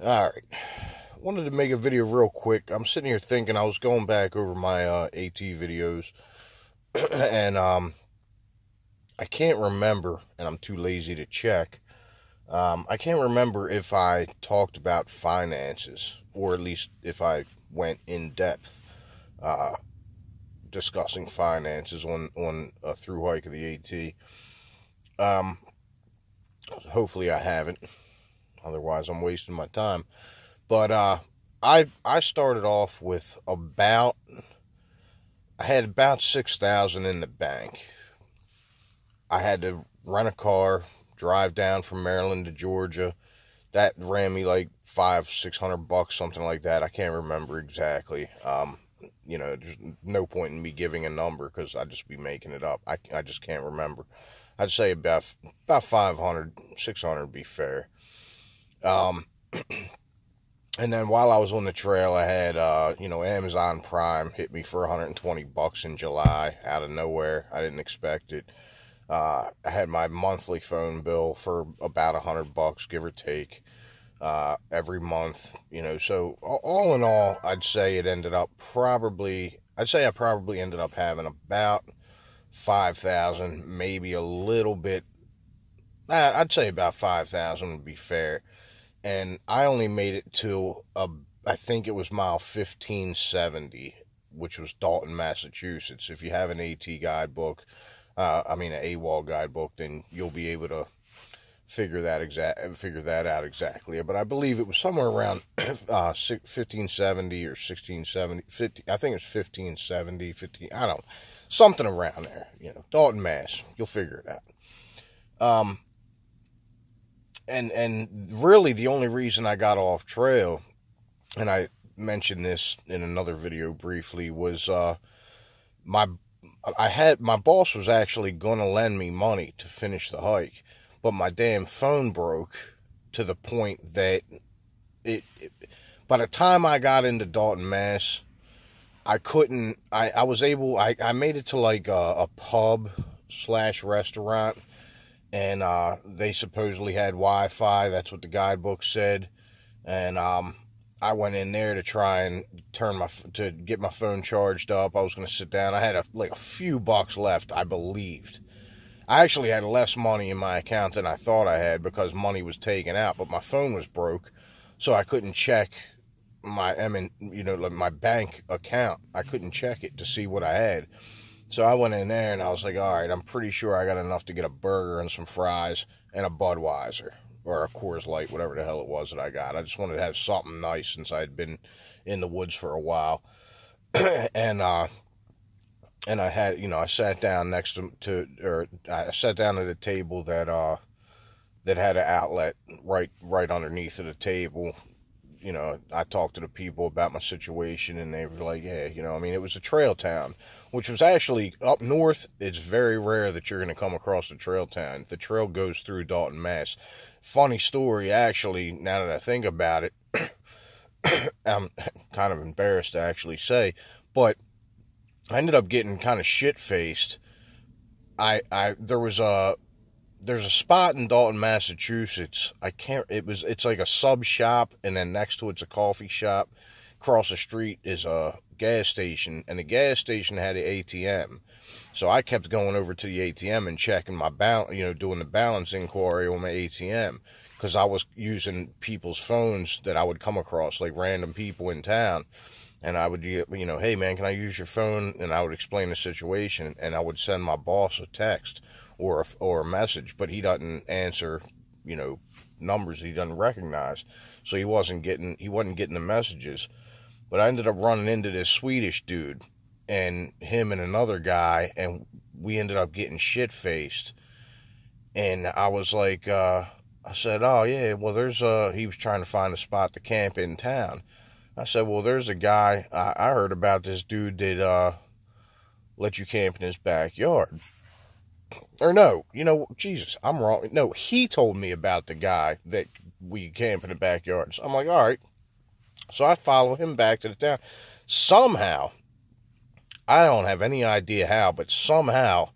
Alright, wanted to make a video real quick. I'm sitting here thinking, I was going back over my AT videos, and I can't remember, and I'm too lazy to check. I can't remember if I talked about finances, or at least if I went in depth uh, discussing finances on a through hike of the AT. Um, Hopefully I haven't, otherwise I'm wasting my time. But I started off with I had about 6,000 in the bank. I had to rent a car, drive down from Maryland to Georgia. That ran me like $500-600, something like that. I can't remember exactly. There's no point in me giving a number because I'd just be making it up. I just can't remember. I'd say about 500-600 would be fair. Um, And then while I was on the trail, I had, Amazon Prime hit me for $120 in July out of nowhere. I didn't expect it. I had my monthly phone bill for about $100, give or take, every month. So all in all, I'd say I probably ended up having about 5,000, maybe a little bit. I'd say about 5,000 would be fair, and I only made it to I think it was mile 1570, which was Dalton, Massachusetts. If you have an AT guidebook, an AWOL guidebook, then you'll be able to figure that out exactly. But I believe it was somewhere around 1570 or 1670, 50. I think it was 1570, 15. I don't know, something around there. Dalton, Mass. You'll figure it out. And really the only reason I got off trail, and I mentioned this in another video briefly, was my boss was actually going to lend me money to finish the hike, but my damn phone broke to the point that by the time I got into Dalton, Mass, I couldn't. I made it to like a pub slash restaurant, and they supposedly had Wi-Fi. That's what the guidebook said. And I went in there to try and to get my phone charged up. I was going to sit down. I had a few bucks left, I believed. I actually had less money in my account than I thought I had because money was taken out, but my phone was broke, so I couldn't check my bank account. I couldn't check it to see what I had. So I went in there and I was like, all right, I'm pretty sure I got enough to get a burger and some fries and a Budweiser or a Coors Light, whatever the hell it was that I got. I just wanted to have something nice since I had been in the woods for a while. and I had, I sat down I sat down at a table that had an outlet right underneath of the table. I talked to the people about my situation, and they were like, yeah, it was a trail town, which was actually up north. It's very rare that you're going to come across a trail town. The trail goes through Dalton, Mass. Funny story, actually, now that I think about it, I'm kind of embarrassed to actually say, but I ended up getting kind of shit-faced. There's a spot in Dalton, Massachusetts. It's like a sub shop, and then next to it's a coffee shop. Across the street is a gas station, and the gas station had an ATM. So I kept going over to the ATM and checking my doing the balance inquiry on my ATM, because I was using people's phones that I would come across, like random people in town. And I would, hey man, can I use your phone? And I would explain the situation, and I would send my boss a text or a message, but he doesn't answer, numbers he doesn't recognize. So he wasn't getting the messages. But I ended up running into this Swedish dude, and him and another guy, and we ended up getting shit-faced. And I was like, I said, oh yeah, well he was trying to find a spot to camp in town. I said, well, there's a guy, I heard about this dude that let you camp in his backyard. Or no, Jesus, I'm wrong. No, he told me about the guy that we camp in the backyard. So I'm like, all right. So I follow him back to the town. Somehow, I don't have any idea how, but somehow,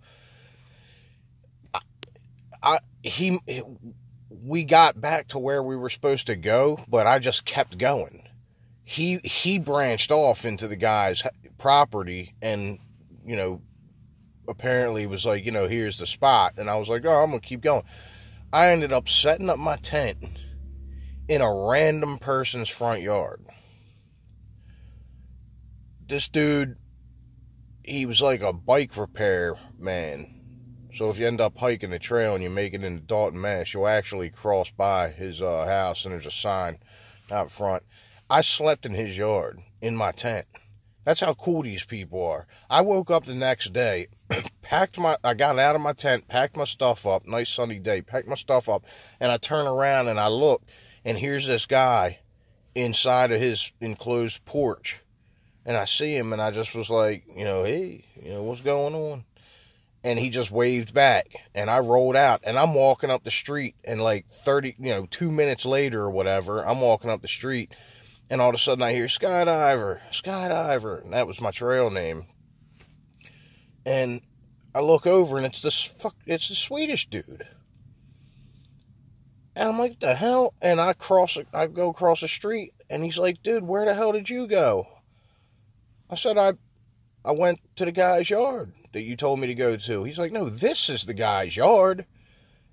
we got back to where we were supposed to go, but I just kept going. He branched off into the guy's property and, you know, apparently was like, you know, here's the spot. And I was like, oh, I'm going to keep going. I ended up setting up my tent in a random person's front yard. This dude, he was like a bike repair man. So if you end up hiking the trail and you make it into Dalton, Mass, you'll actually cross by his house, and there's a sign out front. I slept in his yard, in my tent. That's how cool these people are. I woke up the next day, I got out of my tent, packed my stuff up, nice sunny day, packed my stuff up, and I turn around and I look, and here's this guy inside of his enclosed porch. And I see him, and I just was like, you know, hey, you know, what's going on? And he just waved back, and I rolled out, and I'm walking up the street, and like 2 minutes later or whatever, I'm walking up the street, and all of a sudden I hear, Skydiver, Skydiver, and that was my trail name. And I look over, and it's the Swedish dude. And I'm like, the hell? And I go across the street, and he's like, dude, where the hell did you go? I said, I went to the guy's yard that you told me to go to. He's like, no, this is the guy's yard.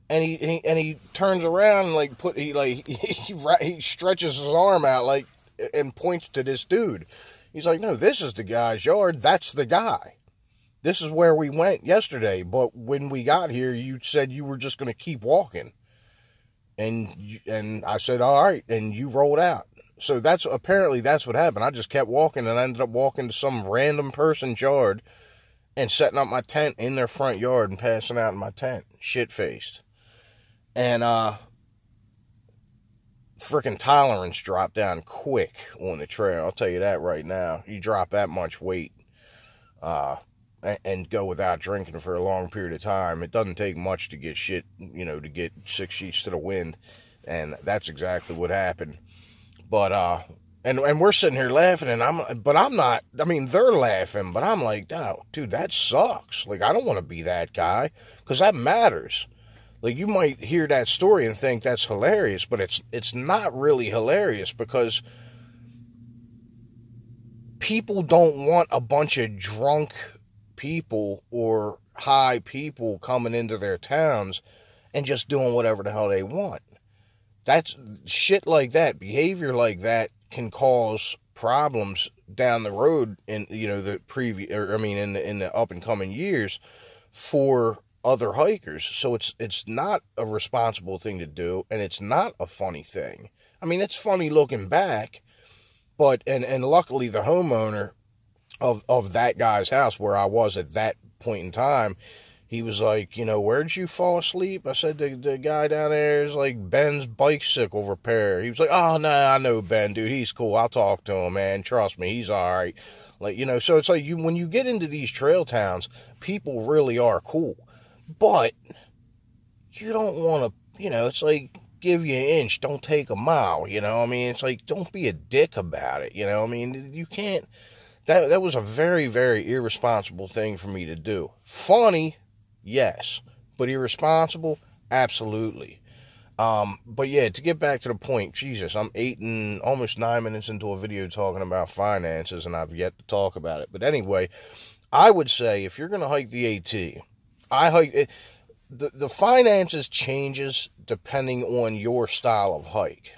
And he turns around and like he stretches his arm out like and points to this dude. He's like, no, this is the guy's yard. That's the guy. This is where we went yesterday. But when we got here, you said you were just going to keep walking. And I said, all right. And you rolled out. So apparently that's what happened. I just kept walking, and I ended up walking to some random person's yard and setting up my tent in their front yard and passing out in my tent, shit-faced. And freaking tolerance dropped down quick on the trail. I'll tell you that right now. You drop that much weight and go without drinking for a long period of time, it doesn't take much to get shit, you know, to get 6 sheets to the wind. And that's exactly what happened. But, and we're sitting here laughing, and I'm not, I mean, they're laughing, but I'm like, oh, dude, that sucks. Like, I don't want to be that guy, because that matters. Like, you might hear that story and think that's hilarious, but it's not really hilarious, because people don't want a bunch of drunk people or high people coming into their towns and just doing whatever the hell they want. That's shit like that, behavior like that can cause problems down the road in, you know, in the up and coming years for other hikers. So it's not a responsible thing to do, and it's not a funny thing. I mean, it's funny looking back, but and luckily the homeowner of that guy's house where I was at that point in time, he was like, you know, where'd you fall asleep? I said, the guy down there is like Ben's bicycle repair. He was like, oh, no, I know Ben, dude. He's cool. I'll talk to him, man. Trust me. He's all right. Like, you know, so it's like when you get into these trail towns, people really are cool. But you don't want to, you know, it's like, give you an inch, don't take a mile, you know? I mean, it's like, don't be a dick about it, you know? I mean, you can't, that was a very, very irresponsible thing for me to do. Funny, yes, but irresponsible, absolutely. But yeah, to get back to the point, Jesus, I'm almost 9 minutes into a video talking about finances, and I've yet to talk about it. But anyway, I would say if you're going to hike the AT, the finances changes depending on your style of hike.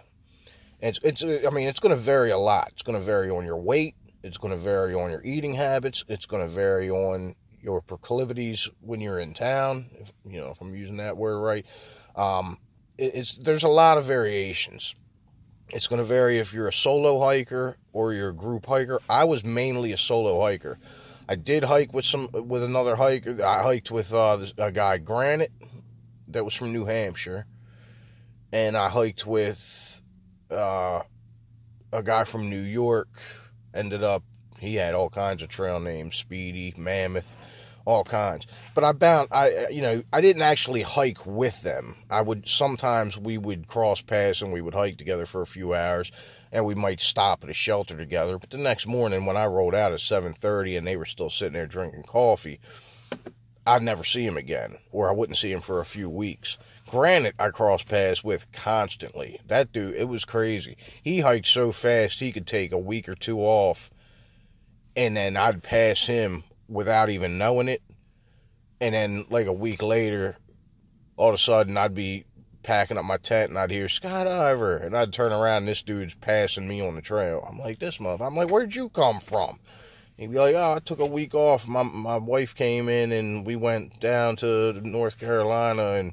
It's going to vary a lot. It's going to vary on your weight. It's going to vary on your eating habits. It's going to vary on your proclivities when you're in town, if I'm using that word right. There's a lot of variations. It's going to vary if you're a solo hiker or you're a group hiker. I was mainly a solo hiker. I did hike with another hiker. I hiked with a guy, Granite, that was from New Hampshire, and I hiked with a guy from New York. He had all kinds of trail names, Speedy, Mammoth, all kinds. But I didn't actually hike with them. Sometimes we would cross paths and we would hike together for a few hours, and we might stop at a shelter together. But the next morning when I rolled out at 7:30 and they were still sitting there drinking coffee, I'd never see him again, or I wouldn't see him for a few weeks. Granted, I cross paths with constantly. That dude, it was crazy. He hiked so fast he could take a week or two off, and then I'd pass him without even knowing it. And then, like a week later, all of a sudden, I'd be packing up my tent and I'd hear skydiver, and I'd turn around and this dude's passing me on the trail. I'm like, this motherfucker. I'm like, where'd you come from? He'd be like, oh, I took a week off. My wife came in and we went down to North Carolina and,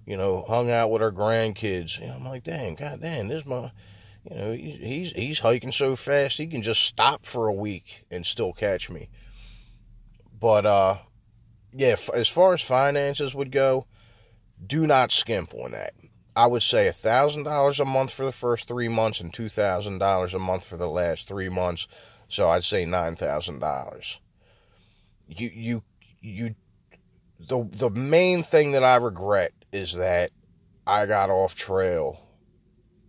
you know, hung out with our grandkids. And I'm like, dang, goddamn, this mother, you know, he's hiking so fast he can just stop for a week and still catch me. But yeah, as far as finances would go, do not skimp on that. I would say $1,000 a month for the first 3 months and $2,000 a month for the last 3 months. So I'd say $9,000. The main thing that I regret is that I got off trail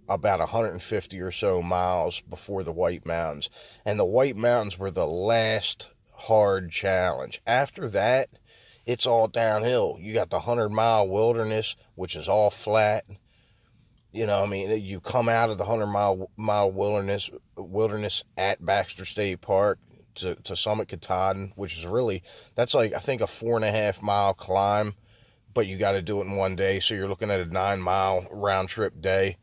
about 150 or so miles before the White Mountains. And the White Mountains were the last hard challenge. After that, it's all downhill. You got the 100-mile wilderness, which is all flat. You know, I mean, you come out of the 100-mile wilderness at Baxter State Park to Summit Katahdin, which is really, that's like, I think, a 4.5-mile climb, but you got to do it in one day, so you're looking at a 9-mile round-trip day.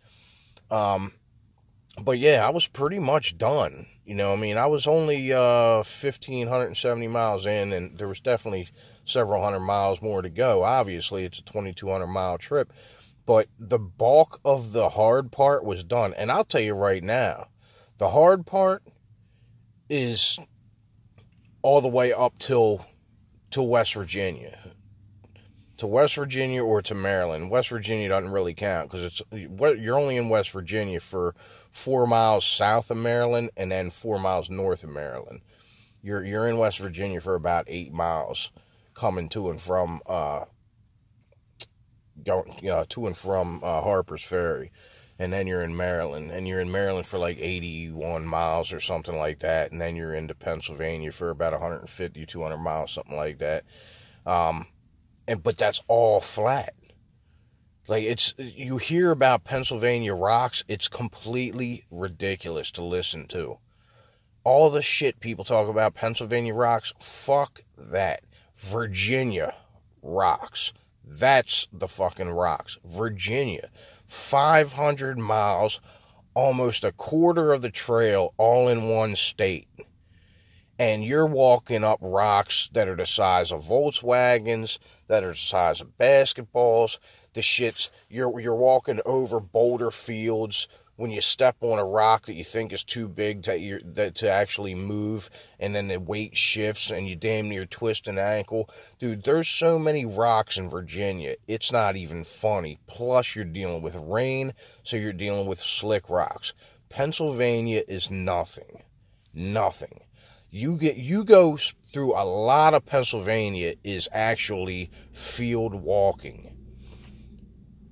But yeah, I was pretty much done. You know, I mean, I was only 1,570 miles in, and there was definitely several hundred miles more to go. Obviously, it's a 2,200-mile trip, but the bulk of the hard part was done. And I'll tell you right now, the hard part is all the way up to West Virginia. To West Virginia or to Maryland. West Virginia doesn't really count because you're only in West Virginia for 4 miles south of Maryland and then 4 miles north of Maryland. You're in West Virginia for about 8 miles coming to and from Harper's Ferry, and then you're in Maryland, and you're in Maryland for like 81 miles or something like that, and then you're into Pennsylvania for about 150, 200 miles, something like that. But that's all flat. Like, you hear about Pennsylvania rocks, it's completely ridiculous to listen to. All the shit people talk about Pennsylvania rocks, fuck that. Virginia rocks. That's the fucking rocks. Virginia. 500 miles, almost a quarter of the trail, all in one state. And you're walking up rocks that are the size of Volkswagens, that are the size of basketballs. The shit's, you're walking over boulder fields when you step on a rock that you think is too big to actually move, and then the weight shifts and you damn near twist an ankle. Dude, there's so many rocks in Virginia, it's not even funny. Plus, you're dealing with rain, so you're dealing with slick rocks. Pennsylvania is nothing. Nothing. You go through a lot of Pennsylvania is actually field walking.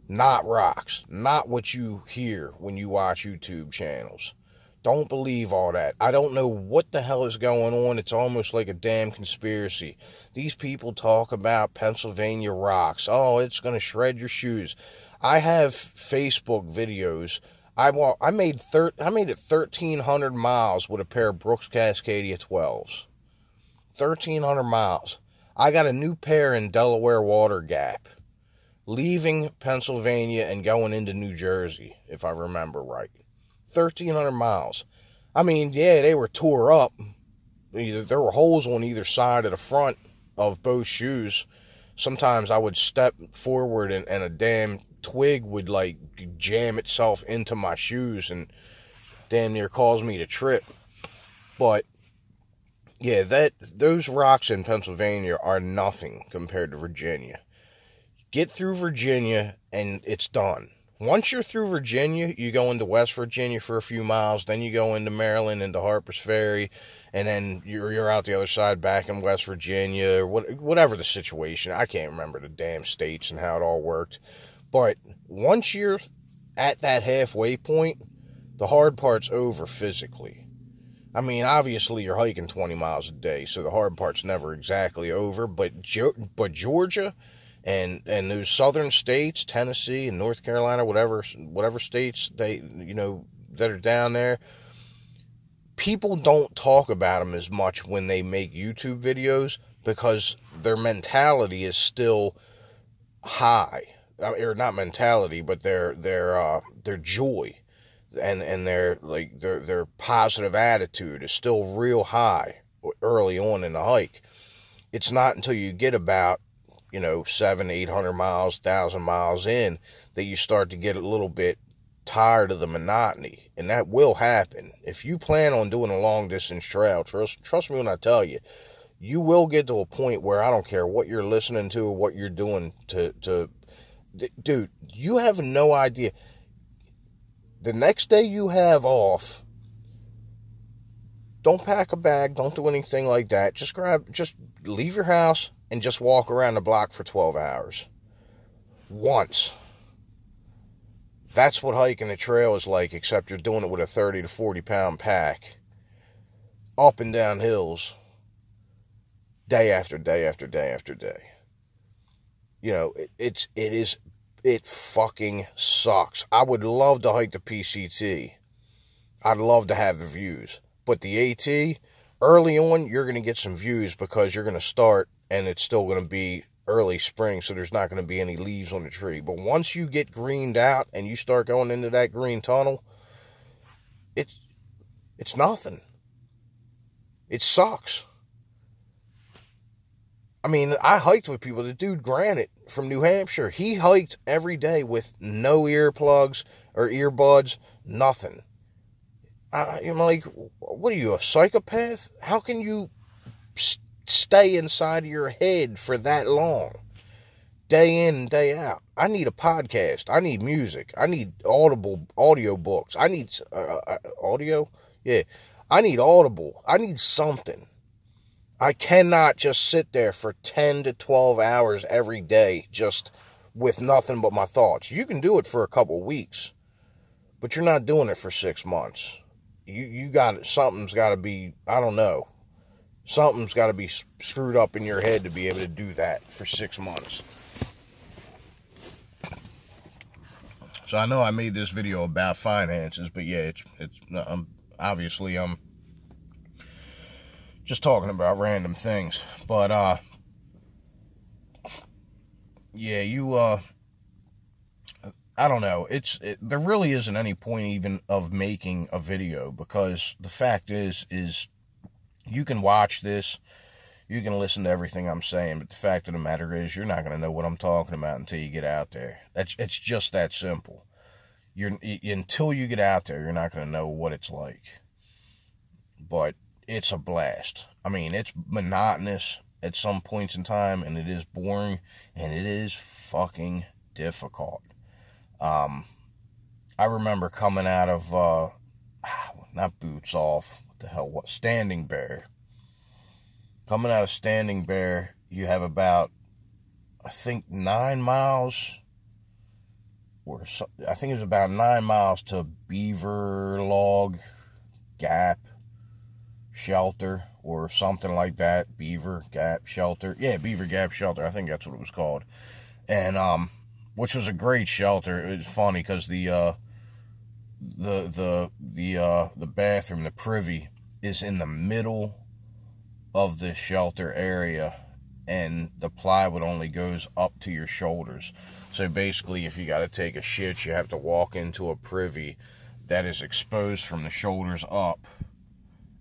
Not rocks. Not what you hear when you watch YouTube channels. Don't believe all that. I don't know what the hell is going on. It's almost like a damn conspiracy. These people talk about Pennsylvania rocks. Oh, it's going to shred your shoes. I have Facebook videos. I made it 1,300 miles with a pair of Brooks Cascadia 12s. 1,300 miles. I got a new pair in Delaware Water Gap, leaving Pennsylvania and going into New Jersey, if I remember right. 1,300 miles. I mean, yeah, they were tore up. There were holes on either side of the front of both shoes. Sometimes I would step forward and a damn twig would like jam itself into my shoes and damn near cause me to trip. But yeah, those rocks in Pennsylvania are nothing compared to Virginia. Get through Virginia and it's done. Once you're through Virginia, you go into West Virginia for a few miles, then you go into Maryland, into Harper's Ferry, and then you're out the other side back in West Virginia, or whatever the situation. I can't remember the damn states and how it all worked. But once you're at that halfway point, the hard part's over physically. I mean, obviously you're hiking 20 miles a day, so the hard part's never exactly over, but Georgia And those southern states, Tennessee and North Carolina, whatever states that are down there, people don't talk about them as much when they make YouTube videos because their mentality is still high. Or not mentality, but their joy and their positive attitude is still real high early on in the hike. It's not until you get about 700-800 miles, 1,000 miles in, that you start to get a little bit tired of the monotony, and that will happen. If you plan on doing a long distance trail, trust me when I tell you, you will get to a point where I don't care what you're listening to or what you're doing dude, you have no idea. The next day you have off, don't pack a bag, don't do anything like that. Just leave your house and just walk around the block for 12 hours. Once. That's what hiking the trail is like, except you're doing it with a 30 to 40 pound pack. Up and down hills. Day after day after day after day. It fucking sucks. I would love to hike the PCT. I'd love to have the views. But the AT, early on, you're going to get some views because you're going to start and it's still going to be early spring, so there's not going to be any leaves on the tree. But once you get greened out and you start going into that green tunnel, it's nothing. It sucks. I mean, I hiked with people. The dude Granite from New Hampshire, he hiked every day with no earplugs or earbuds, nothing. I'm like, what are you, a psychopath? How can you stay inside of your head for that long? Day in and day out. I need a podcast. I need music. I need audio books. I need audio? Yeah. I need Audible. I need something. I cannot just sit there for 10 to 12 hours every day just with nothing but my thoughts. You can do it for a couple weeks, but you're not doing it for 6 months. Something's got to be, I don't know. Something's got to be screwed up in your head to be able to do that for 6 months. So I know I made this video about finances, but yeah, I'm just talking about random things. But yeah, I don't know. There really isn't any point even of making a video, because the fact is you can watch this, you can listen to everything I'm saying, but the fact of the matter is you're not going to know what I'm talking about until you get out there. It's just that simple. Until you get out there, you're not going to know what it's like. But it's a blast. I mean, it's monotonous at some points in time, and it is boring, and it is fucking difficult. I remember coming out of, not Boots Off, what the hell, Standing Bear. Coming out of Standing Bear, you have about, I think, 9 miles, I think it was about 9 miles to Beaver Log Gap Shelter, or something like that. Beaver Gap Shelter. Yeah, Beaver Gap Shelter. I think that's what it was called. And, which was a great shelter. It was funny because the bathroom, the privy, is in the middle of the shelter area, and the plywood only goes up to your shoulders. So basically, if you got to take a shit, you have to walk into a privy that is exposed from the shoulders up,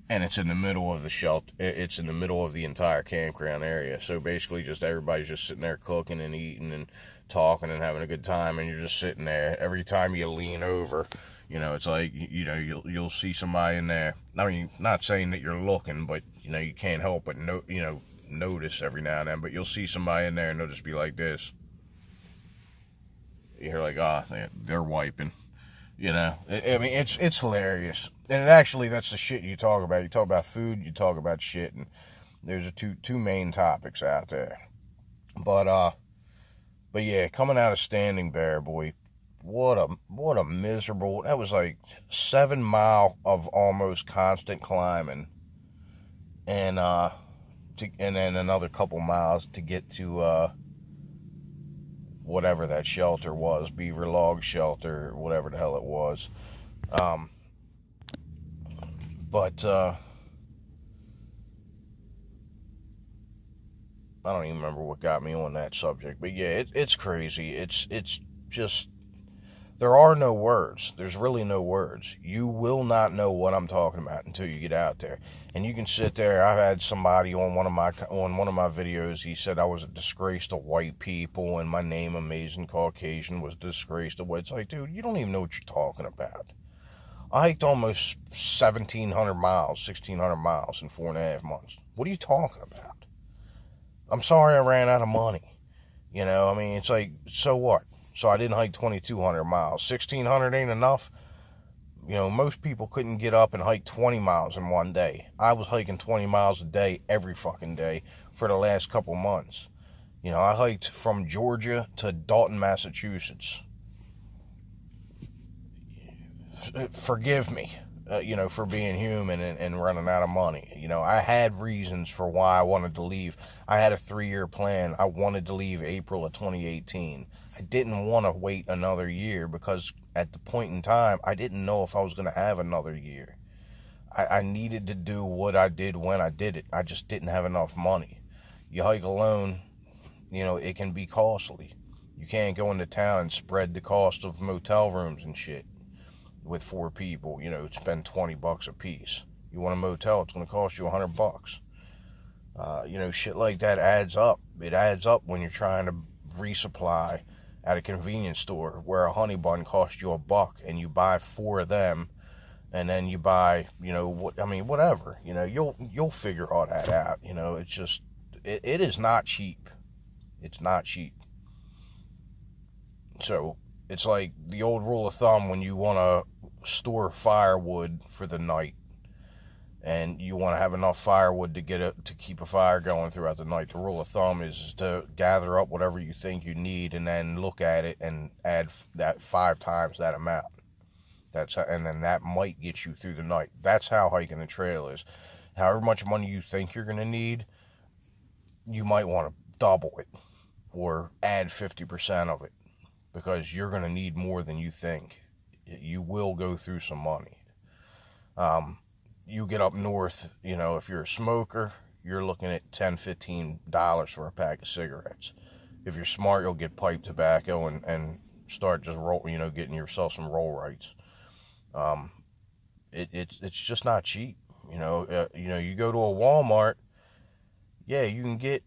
and it's in the middle of the shelter. It's in the middle of the entire campground area. So basically, just everybody's just sitting there cooking and eating and talking and having a good time, and you're just sitting there. Every time you lean over, it's like, you'll see somebody in there. I mean, not saying that you're looking, but you can't help but notice every now and then. But you'll see somebody in there, and they'll just be like this. You're like, they're wiping. I mean, it's hilarious. And actually, that's the shit you talk about. You talk about food, you talk about shit, and there's two main topics out there. But yeah, coming out of Standing Bear, boy, what a miserable. That was like 7 miles of almost constant climbing, and then another couple miles to get to whatever that shelter was, Beaver Log Shelter, whatever the hell it was. But I don't even remember what got me on that subject. But yeah, it's crazy. It's just, there are no words. There's really no words. You will not know what I'm talking about until you get out there. And you can sit there. I've had somebody on one of my videos. He said I was a disgrace to white people, and my name, Amazing Caucasian, was a disgrace to white. It's like, dude, you don't even know what you're talking about. I hiked almost 1,700 miles, 1,600 miles in 4.5 months. What are you talking about? I'm sorry I ran out of money. You know, I mean, it's like, so what? So I didn't hike 2,200 miles. 1,600 ain't enough. You know, most people couldn't get up and hike 20 miles in one day. I was hiking 20 miles a day every fucking day for the last couple months. You know, I hiked from Georgia to Dalton, Massachusetts. Forgive me, you know, for being human and running out of money. You know, I had reasons for why I wanted to leave. I had a 3-year plan. I wanted to leave April of 2018. I didn't want to wait another year because at the point in time, I didn't know if I was going to have another year. I needed to do what I did when I did it. I just didn't have enough money. You hike alone, you know, it can be costly. You can't go into town and spread the cost of motel rooms and shit with 4 people, you know, spend $20 a piece. You want a motel, it's going to cost you $100. You know, shit like that adds up. It adds up when you're trying to resupply at a convenience store where a honey bun costs you $1 and you buy 4 of them, and then you buy, you know, whatever. You know, you'll figure all that out. You know, it's just, it is not cheap. It's not cheap. So it's like the old rule of thumb when you want to store firewood for the night and you want to have enough firewood to keep a fire going throughout the night. The rule of thumb is to gather up whatever you think you need and then look at it and add that 5 times that amount. And then that might get you through the night. That's how hiking the trail is. However much money you think you're going to need, you might want to double it or add 50% of it, because you're going to need more than you think. You will go through some money. You get up north, you know, if you're a smoker, you're looking at $10, $15 for a pack of cigarettes. If you're smart, you'll get pipe tobacco and start just getting yourself some roll rights. It's just not cheap. You know, you go to a Walmart, yeah, you can get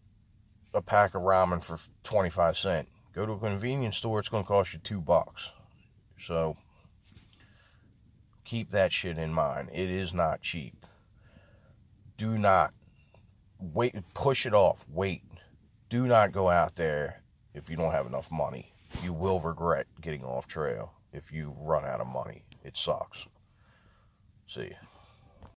a pack of ramen for 25 cents. Go to a convenience store, it's going to cost you $2. So keep that shit in mind. It is not cheap. Do not wait. Push it off. Wait. Do not go out there if you don't have enough money. You will regret getting off trail if you run out of money. It sucks. See ya.